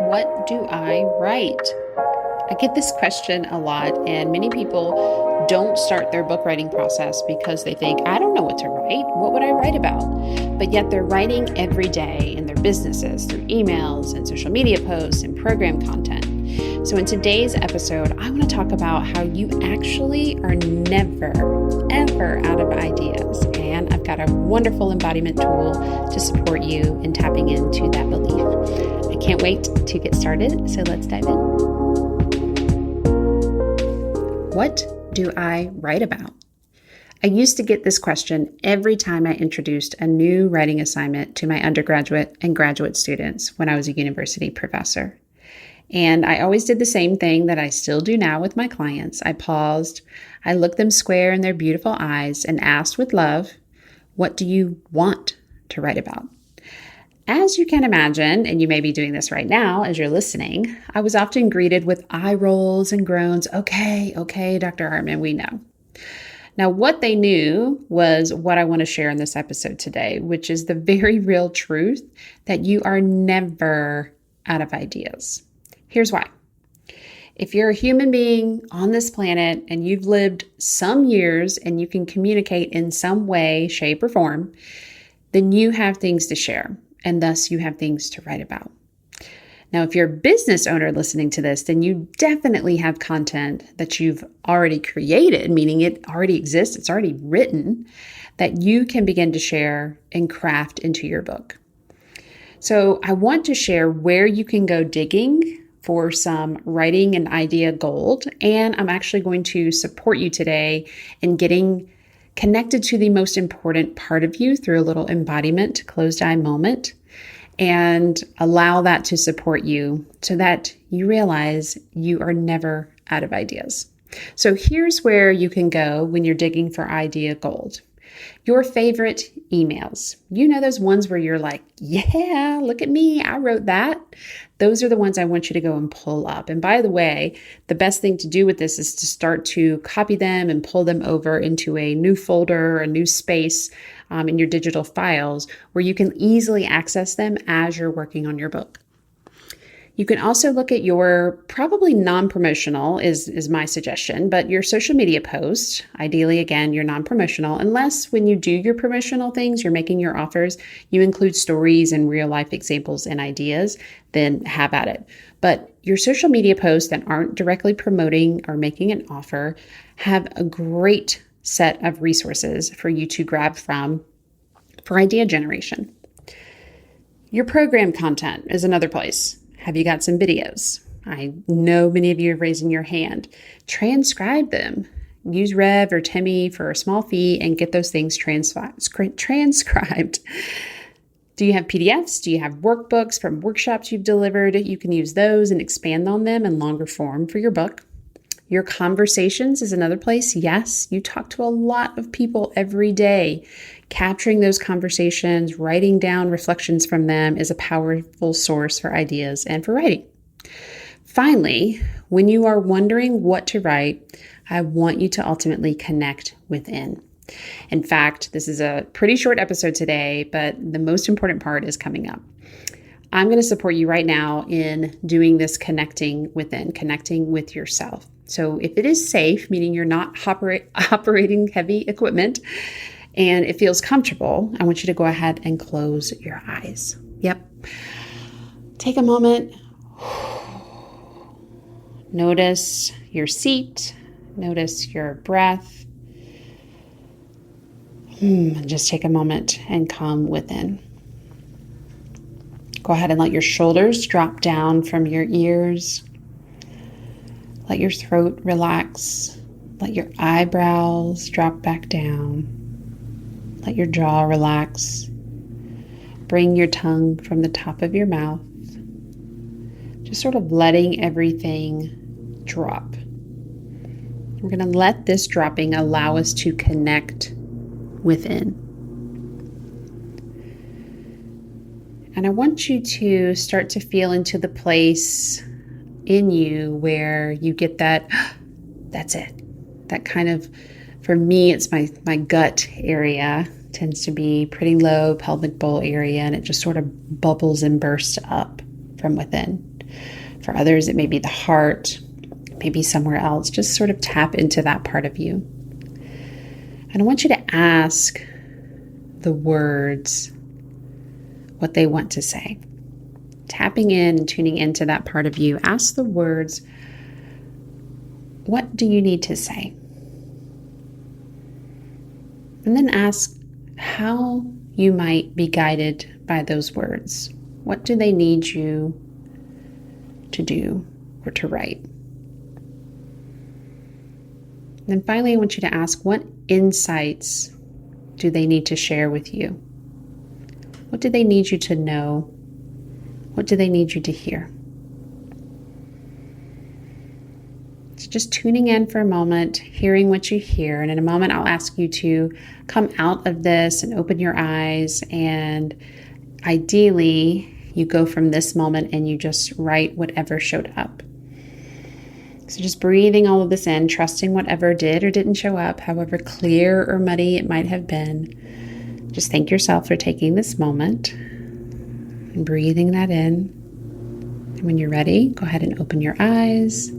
What do I write? I get this question a lot, and many people don't start their book writing process because they think, I don't know what to write. What would I write about? But yet they're writing every day in their businesses through emails and social media posts and program content. So in today's episode, I want to talk about how you actually are never, ever out of ideas. And I've got a wonderful embodiment tool to support you in tapping into that belief. I can't wait to get started, so let's dive in. What do I write about? I used to get this question every time I introduced a new writing assignment to my undergraduate and graduate students when I was a university professor. And I always did the same thing that I still do now with my clients. I paused, I looked them square in their beautiful eyes and asked with love, what do you want to write about? As you can imagine, and you may be doing this right now as you're listening, I was often greeted with eye rolls and groans. Okay, Dr. Hartman, we know. Now, what they knew was what I want to share in this episode today, which is the very real truth that you are never out of ideas. Here's why. If you're a human being on this planet and you've lived some years and you can communicate in some way, shape, or form, then you have things to share, and thus you have things to write about. Now, if you're a business owner listening to this, then you definitely have content that you've already created, meaning it already exists, it's already written, that you can begin to share and craft into your book. So I want to share where you can go digging for some writing and idea gold, and I'm actually going to support you today in getting connected to the most important part of you through a little embodiment, closed eye moment, and allow that to support you so that you realize you are never out of ideas. So here's where you can go when you're digging for idea gold. Your favorite emails. You know those ones where you're like, yeah, look at me, I wrote that. Those are the ones I want you to go and pull up. And by the way, the best thing to do with this is to start to copy them and pull them over into a new folder or a new space in your digital files where you can easily access them as you're working on your book. You can also look at your probably non-promotional is my suggestion, but your social media posts, ideally, again, you're non-promotional, unless when you do your promotional things, you're making your offers, you include stories and real life examples and ideas, then have at it. But your social media posts that aren't directly promoting or making an offer have a great set of resources for you to grab from for idea generation. Your program content is another place. Have you got some videos? I know many of you are raising your hand. Transcribe them. Use Rev or Timmy for a small fee and get those things transcribed. Do you have PDFs? Do you have workbooks from workshops you've delivered? You can use those and expand on them in longer form for your book. Your conversations is another place. Yes, you talk to a lot of people every day. Capturing those conversations, writing down reflections from them is a powerful source for ideas and for writing. Finally, when you are wondering what to write, I want you to ultimately connect within. In fact, this is a pretty short episode today, but the most important part is coming up. I'm going to support you right now in doing this connecting within, connecting with yourself. So if it is safe, meaning you're not operating heavy equipment, and it feels comfortable, I want you to go ahead and close your eyes. Yep. Take a moment. Notice your seat. Notice your breath. Just take a moment and come within. Go ahead and let your shoulders drop down from your ears. Let your throat relax. Let your eyebrows drop back down. Let your jaw relax. Bring your tongue from the top of your mouth. Just sort of letting everything drop. We're going to let this dropping allow us to connect within. And I want you to start to feel into the place in you where you get that, that's it. That kind of, for me, it's my gut area, tends to be pretty low pelvic bowl area, and it just sort of bubbles and bursts up from within. For others, it may be the heart, maybe somewhere else. Just sort of tap into that part of you. And I want you to ask the words what they want to say. Tapping in and tuning into that part of you. Ask the words, what do you need to say? And then ask how you might be guided by those words. What do they need you to do or to write? And then finally, I want you to ask, what insights do they need to share with you? What do they need you to know? What do they need you to hear? So just tuning in for a moment, hearing what you hear. And in a moment, I'll ask you to come out of this and open your eyes. And ideally, you go from this moment and you just write whatever showed up. So just breathing all of this in, trusting whatever did or didn't show up, however clear or muddy it might have been. Just thank yourself for taking this moment and breathing that in. And when you're ready, go ahead and open your eyes.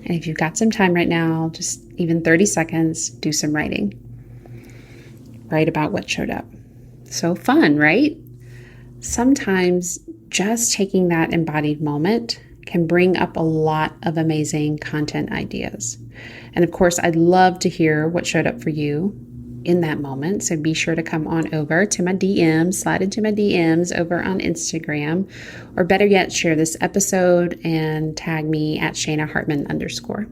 And if you've got some time right now, just even 30 seconds, do some writing. Write about what showed up. So fun, right? Sometimes just taking that embodied moment can bring up a lot of amazing content ideas. And of course, I'd love to hear what showed up for you in that moment. So be sure to come on over to my DMs, slide into my DMs over on Instagram, or better yet, share this episode and tag me at Shana Hartman _.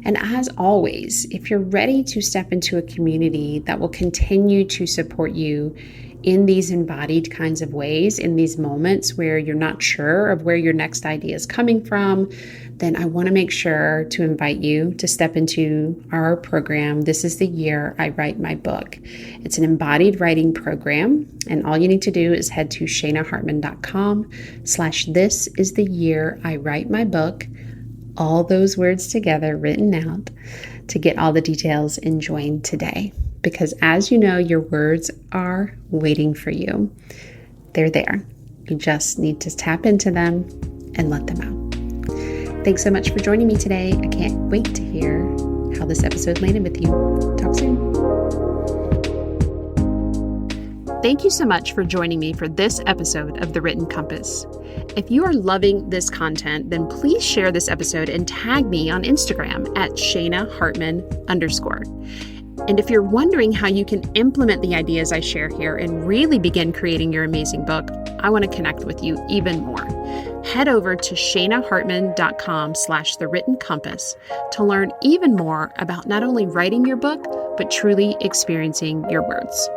And as always, if you're ready to step into a community that will continue to support you in these embodied kinds of ways, in these moments where you're not sure of where your next idea is coming from, then I want to make sure to invite you to step into our program. This is the year I write my book. It's an embodied writing program, and all you need to do is head to shanahartman.com/this is the year I write my book, all those words together written out, to get all the details and join today. Because as you know, your words are waiting for you. They're there. You just need to tap into them and let them out. Thanks so much for joining me today. I can't wait to hear how this episode landed with you. Talk soon. Thank you so much for joining me for this episode of The Written Compass. If you are loving this content, then please share this episode and tag me on Instagram at Shana Hartman _. And if you're wondering how you can implement the ideas I share here and really begin creating your amazing book, I want to connect with you even more. Head over to shanahartman.com/The Written Compass to learn even more about not only writing your book, but truly experiencing your words.